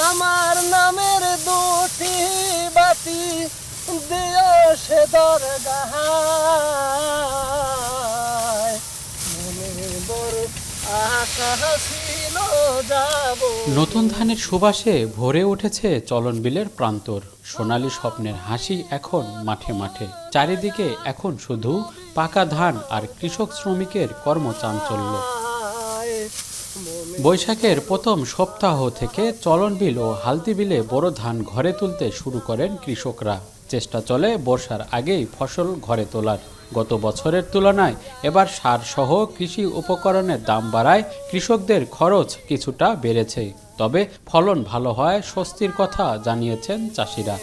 আমার নামের দুটি বাতি দিও সে দরগাহায়, মনে বড় আশা ছিল যাব। নতুন ধানের সুবাসে ভরে উঠেছে চলন বিলের প্রান্তর। সোনালী স্বপ্নের হাসি এখন মাঠে মাঠে। চারিদিকে এখন শুধু পাকা ধান আর কৃষক শ্রমিকের কর্মচাঞ্চল্য। বৈশাখের প্রথম সপ্তাহ থেকে চলন বিল ও হালতি বিলে বোরো ধান ঘরে তুলতে শুরু করেন কৃষকরা। চেষ্টা চলে বর্ষার আগেই ফসল ঘরে তোলার। গত বছরের তুলনায় এবার সার সহ কৃষি উপকরণের দাম বাড়ায় কৃষকদের খরচ কিছুটা বেড়েছে। তবে ফলন ভালো হয় স্বস্তির কথা জানিয়েছেন চাষিরা।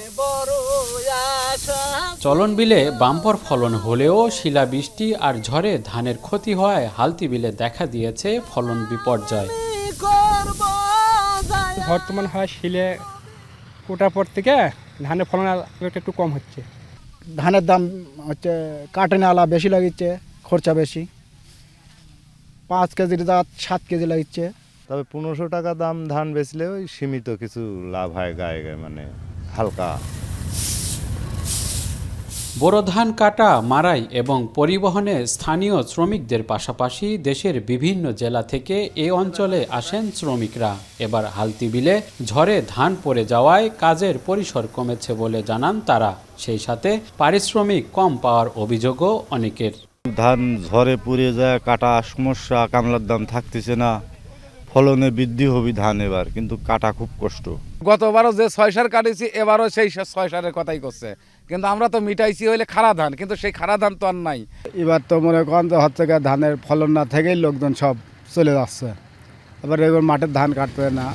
চলন বিলে বাম্পার ফলন হলেও শিলাবৃষ্টি আর ঝড়ে ধানের ক্ষতি হওয়ায় হালতি বিলে দেখা দিয়েছে ফলন বিপর্যয়। বর্তমান হয় শিলে কোটার পর থেকে ধানের ফলন একটু কম হচ্ছে। ধানের দাম হচ্ছে কাটনে আলা বেশি লাগিচ্ছে, খরচা বেশি। 5 কেজির জাত 7 কেজি লাগিচ্ছে। তবে 1500 টাকা দাম ধান বেচলে ওই সীমিত কিছু লাভ হয় গায়ে গায়ে, মানে হালকা। বোরো ধান কাটা, মাড়াই এবং পরিবহনে স্থানীয় শ্রমিকদের পাশাপাশি দেশের বিভিন্ন জেলা থেকে এ অঞ্চলে আসেন শ্রমিকরা। এবার হালতি বিলে ঝড়ে ধান পড়ে যাওয়ায় কাজের পরিসর কমেছে বলে জানান তারা। সেই সাথে পারিশ্রমিক কম পাওয়ার অভিযোগও অনেকের। ধান ঝড়ে পুড়ে যায়, কাটা সমস্যা, কামলার দাম থাকতেছে না, ফলনে বৃদ্ধি হবে ধান এবার, কিন্তু কাটা খুব কষ্ট। গতবারও যে 6 সার কাটিয়েছি এবারও সেই 6 সারের কথাই করছে, কিন্তু আমরা তো মিটাইছি হইলে খাড়া ধান, কিন্তু সেই খাড়া ধান তো আর নাই। এবার তো মনে করেন যে হচ্ছে ধানের ফলন না থেকেই লোকজন সব চলে যাচ্ছে। এবার এবার মাঠের ধান কাটবে না।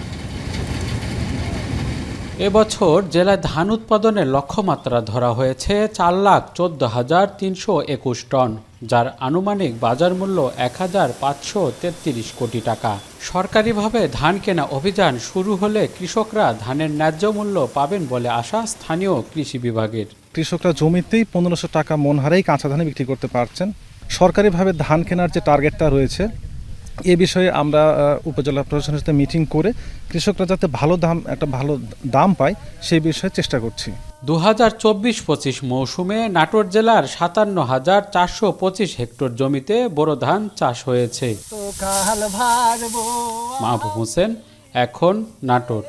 এবছর জেলায় ধান উৎপাদনের লক্ষ্যমাত্রা ধরা হয়েছে 4,14,321 টন, যার আনুমানিক বাজার মূল্য 1,533 কোটি টাকা। সরকারিভাবে ধান কেনা অভিযান শুরু হলে কৃষকরা ধানের ন্যায্য মূল্য পাবেন বলে আশা স্থানীয় কৃষি বিভাগের। কৃষকরা জমিতেই 1500 টাকা মন হারেই কাঁচা ধানে বিক্রি করতে পারছেন। সরকারিভাবে ধান কেনার যে টার্গেটটা রয়েছে এ বিষয়ে আমরা উপজেলা প্রশাসনের সাথে মিটিং করে কৃষকরা যাতে একটা ভালো দাম পায় সেই বিষয়ে চেষ্টা করছি। 2024-25 মৌসুমে নাটোর জেলার 57,425 হেক্টর জমিতে বোরো ধান চাষ হয়েছে। মাহবুব হোসেন, এখন নাটোর।